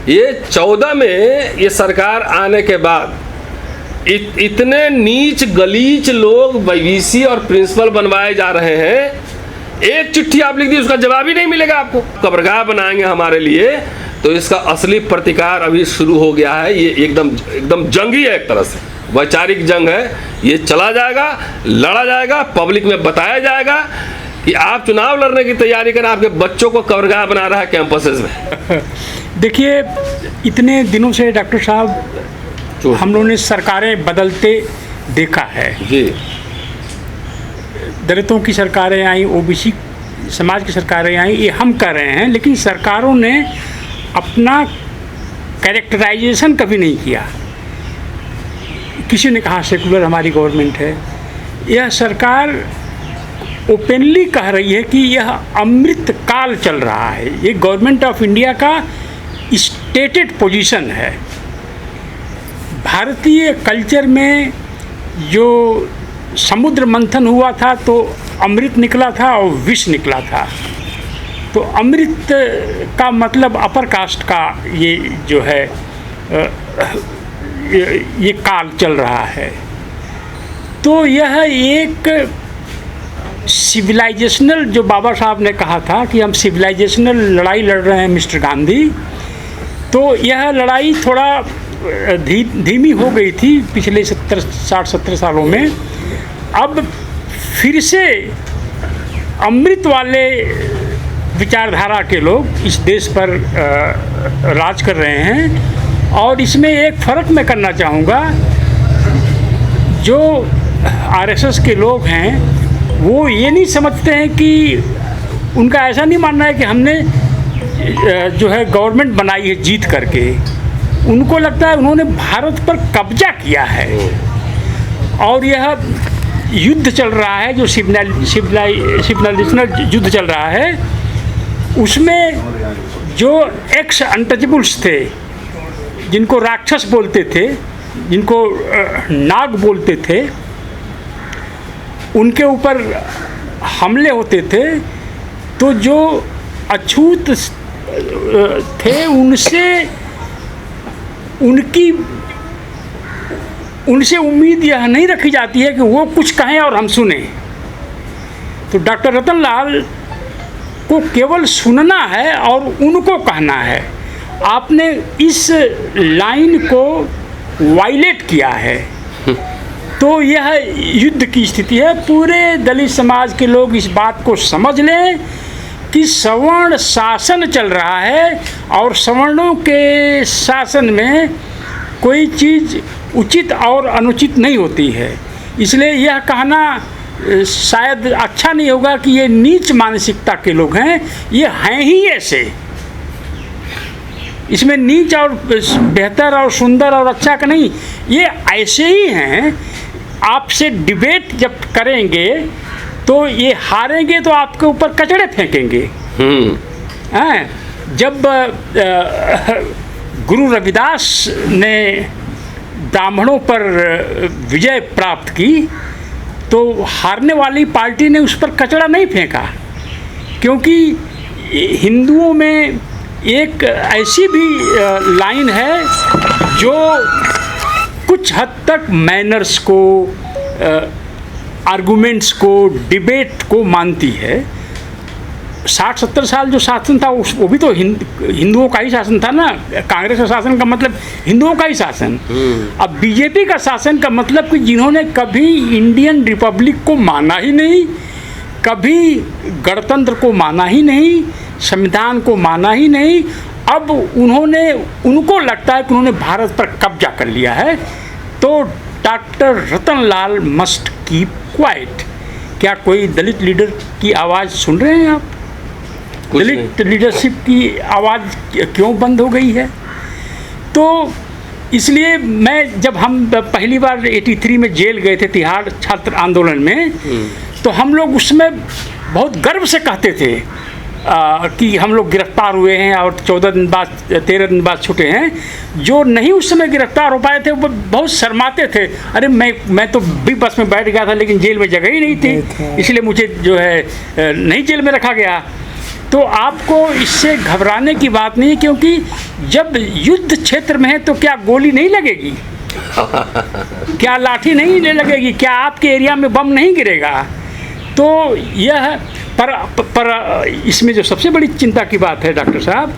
ये 14 में ये सरकार आने के बाद इतने नीच गलीच लोग वीसी और प्रिंसिपल बनवाए जा रहे हैं। एक चिट्ठी आप लिख दी, उसका जवाब ही नहीं मिलेगा आपको। कब्रगाह बनाएंगे हमारे लिए, तो इसका असली प्रतिकार अभी शुरू हो गया है। ये एकदम जंगी है, एक तरह से वैचारिक जंग है। ये चला जाएगा, लड़ा जाएगा, पब्लिक में बताया जाएगा कि आप चुनाव लड़ने की तैयारी करें, आपके बच्चों को कब्रगाह बना रहा है कैंपसेस में। देखिए, इतने दिनों से डॉक्टर साहब हम लोगों ने सरकारें बदलते देखा है जी। दलितों की सरकारें आई, ओबीसी समाज की सरकारें आई, ये हम कर रहे हैं, लेकिन सरकारों ने अपना कैरेक्टराइजेशन कभी नहीं किया। किसी ने कहा सेकुलर हमारी गवर्नमेंट है। यह सरकार ओपनली कह रही है कि यह अमृत काल चल रहा है। ये गवर्नमेंट ऑफ इंडिया का स्टेटेड पोजीशन है। भारतीय कल्चर में जो समुद्र मंथन हुआ था तो अमृत निकला था और विष निकला था। तो अमृत का मतलब अपर कास्ट का ये जो है ये काल चल रहा है। तो यह एक सिविलाइजेशनल, जो बाबा साहब ने कहा था कि हम सिविलाइजेशनल लड़ाई लड़ रहे हैं मिस्टर गांधी, तो यह लड़ाई थोड़ा धीमी हो गई थी पिछले 60-70 सालों में। अब फिर से अमृत वाले विचारधारा के लोग इस देश पर राज कर रहे हैं। और इसमें एक फ़र्क मैं करना चाहूँगा, जो आरएसएस के लोग हैं वो ये नहीं समझते हैं कि, उनका ऐसा नहीं मानना है कि हमने जो है गवर्नमेंट बनाई है जीत करके। उनको लगता है उन्होंने भारत पर कब्जा किया है और यह युद्ध चल रहा है, जो सिविलाइजेशनल युद्ध चल रहा है, उसमें जो एक्स अनटचेबल्स थे, जिनको राक्षस बोलते थे, जिनको नाग बोलते थे, उनके ऊपर हमले होते थे। तो जो अछूत थे उनसे उम्मीद यह नहीं रखी जाती है कि वो कुछ कहें और हम सुने। तो डॉक्टर रतन लाल को केवल सुनना है और उनको कहना है। आपने इस लाइन को वायलेट किया है, तो यह युद्ध की स्थिति है। पूरे दलित समाज के लोग इस बात को समझ लें कि सवर्ण शासन चल रहा है और सवर्णों के शासन में कोई चीज़ उचित और अनुचित नहीं होती है। इसलिए यह कहना शायद अच्छा नहीं होगा कि ये नीच मानसिकता के लोग हैं। ये हैं ही ऐसे, इसमें नीच और बेहतर और सुंदर और अच्छा का नहीं, ये ऐसे ही हैं। आपसे डिबेट जब करेंगे तो ये हारेंगे तो आपके ऊपर कचड़े फेंकेंगे। जब गुरु रविदास ने ब्राह्मणों पर विजय प्राप्त की तो हारने वाली पार्टी ने उस पर कचड़ा नहीं फेंका, क्योंकि हिंदुओं में एक ऐसी भी लाइन है जो कुछ हद तक मैनर्स को, आर्गुमेंट्स को, डिबेट को मानती है। 60-70 साल जो शासन था वो भी तो हिंदुओं का ही शासन था ना। कांग्रेस का शासन का मतलब हिंदुओं का ही शासन। अब बीजेपी का शासन का मतलब कि जिन्होंने कभी इंडियन रिपब्लिक को माना ही नहीं, कभी गणतंत्र को माना ही नहीं, संविधान को माना ही नहीं, अब उनको लगता है कि उन्होंने भारत पर कब्जा कर लिया है। तो डॉक्टर रतन लाल मस्ट कीप क्वाइट। क्या कोई दलित लीडर की आवाज़ सुन रहे हैं आप? दलित लीडरशिप की आवाज़ क्यों बंद हो गई है? तो इसलिए जब हम पहली बार 83 में जेल गए थे तिहाड़ छात्र आंदोलन में, तो हम लोग उसमें बहुत गर्व से कहते थे कि हम लोग गिरफ्तार हुए हैं और 13 दिन बाद छूटे हैं। जो नहीं उस समय गिरफ्तार हो पाए थे वो बहुत शर्माते थे। अरे मैं तो भी बस में बैठ गया था लेकिन जेल में जगह ही नहीं थी, इसलिए मुझे जो है नहीं जेल में रखा गया। तो आपको इससे घबराने की बात नहीं, क्योंकि जब युद्ध क्षेत्र में है तो क्या गोली नहीं लगेगी, क्या लाठी नहीं लगेगी, क्या आपके एरिया में बम नहीं गिरेगा। तो यह पर इसमें जो सबसे बड़ी चिंता की बात है डॉक्टर साहब,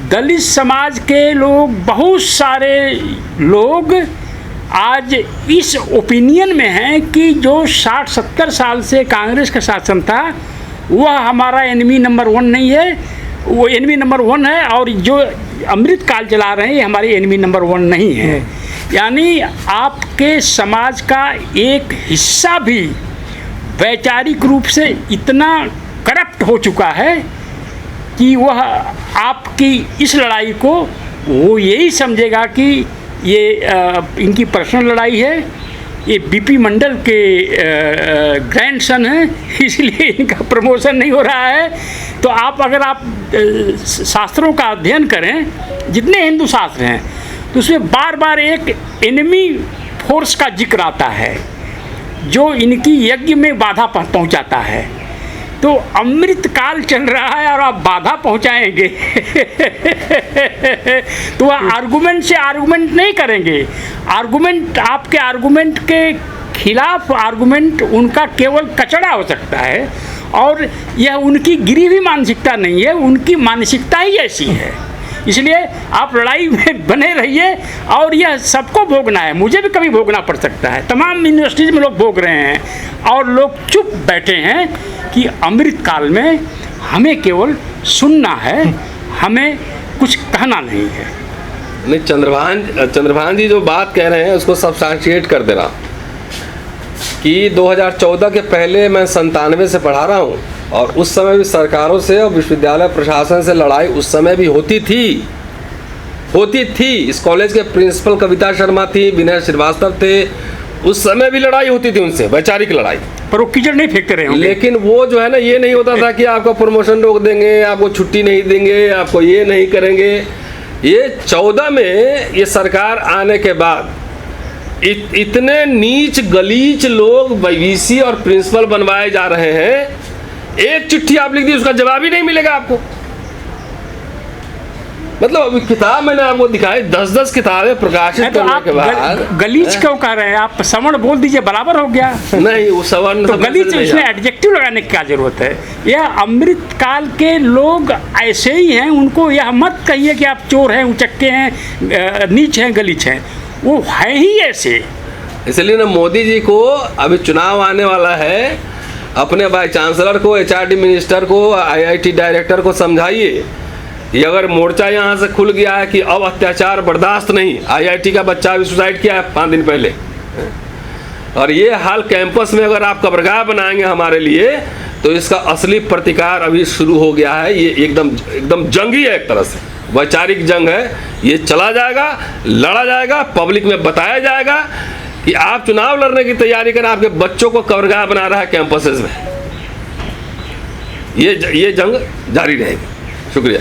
दलित समाज के लोग, बहुत सारे लोग आज इस ओपिनियन में हैं कि जो 60-70 साल से कांग्रेस का शासन था वह हमारा एनिमी नंबर 1 नहीं है, वो एनिमी नंबर 1 है, और जो अमृतकाल चला रहे हैं ये हमारे एनिमी नंबर 1 नहीं है। यानी आपके समाज का एक हिस्सा भी वैचारिक रूप से इतना करप्ट हो चुका है कि वह आपकी इस लड़ाई को वो यही समझेगा कि ये इनकी पर्सनल लड़ाई है, ये बीपी मंडल के ग्रैंडसन हैं, इसलिए इनका प्रमोशन नहीं हो रहा है। तो अगर आप शास्त्रों का अध्ययन करें, जितने हिंदू शास्त्र हैं, तो उसमें बार बार एक एनिमी फोर्स का जिक्र आता है जो इनकी यज्ञ में बाधा पहुंचाता है। तो अमृतकाल चल रहा है और आप बाधा पहुंचाएंगे तो वह आर्गुमेंट से आर्गुमेंट नहीं करेंगे, आर्गुमेंट आपके आर्गुमेंट के खिलाफ आर्गुमेंट उनका केवल कचड़ा हो सकता है, और यह उनकी गिरी हुई मानसिकता नहीं है, उनकी मानसिकता ही ऐसी है। इसलिए आप लड़ाई में बने रहिए, और यह सबको भोगना है, मुझे भी कभी भोगना पड़ सकता है, तमाम यूनिवर्सिटीज़ में लोग भोग रहे हैं, और लोग चुप बैठे हैं कि अमृतकाल में हमें केवल सुनना है, हमें कुछ कहना नहीं है। नहीं, चंद्रभान जी जो बात कह रहे हैं उसको सब्सटेंशिएट कर दे रहा कि 2014 के पहले मैं 97 से पढ़ा रहा हूँ, और उस समय भी सरकारों से और विश्वविद्यालय प्रशासन से लड़ाई उस समय भी होती थी। इस कॉलेज के प्रिंसिपल कविता शर्मा थी, विनय श्रीवास्तव थे, उस समय भी लड़ाई होती थी उनसे, वैचारिक लड़ाई, पर वो कीचड़ नहीं फेंकते रहे होंगे। लेकिन वो जो है ना, ये नहीं होता था कि आपको प्रमोशन रोक देंगे, आपको छुट्टी नहीं देंगे, आपको ये नहीं करेंगे। ये 14 में ये सरकार आने के बाद इतने नीच गलीच लोग वीसी और प्रिंसिपल बनवाए जा रहे हैं, एक चिट्ठी आप लिख दी उसका जवाब ही नहीं मिलेगा आपको। मतलब अभी किताब मैंने आपको दिखाई, 10-10 किताबें प्रकाशित करने के बाद गलीच क्यों कह रहे हैं आप? सवर्ण बोल दीजिए, बराबर हो गया। नहीं, वो सवर्ण तो गलीच इसमें एडजेक्टिव लगाने की क्या जरूरत है? यह अमृतकाल के लोग ऐसे ही हैं, उनको यह मत कहिए कि आप चोर हैं, उचक्के हैं, नीच हैं, गलीच हैं, वो है ही ऐसे। इसलिए ना मोदी जी को अभी चुनाव आने वाला है, अपने वाइस चांसलर को, एचआरडी मिनिस्टर को, आईआईटी डायरेक्टर को समझाइए कि अगर मोर्चा यहाँ से खुल गया है कि अब अत्याचार बर्दाश्त नहीं। आईआईटी का बच्चा भी सुसाइड किया है 5 दिन पहले, और ये हाल कैंपस में अगर आप कब्रगाह बनाएंगे हमारे लिए, तो इसका असली प्रतिकार अभी शुरू हो गया है। ये एकदम जंगी है, एक तरह से वैचारिक जंग है। ये चला जाएगा, लड़ा जाएगा, पब्लिक में बताया जाएगा कि आप चुनाव लड़ने की तैयारी करें, आपके बच्चों को कब्रगाह बना रहा है कैंपसेस में। ये जंग जारी रहेगी। शुक्रिया।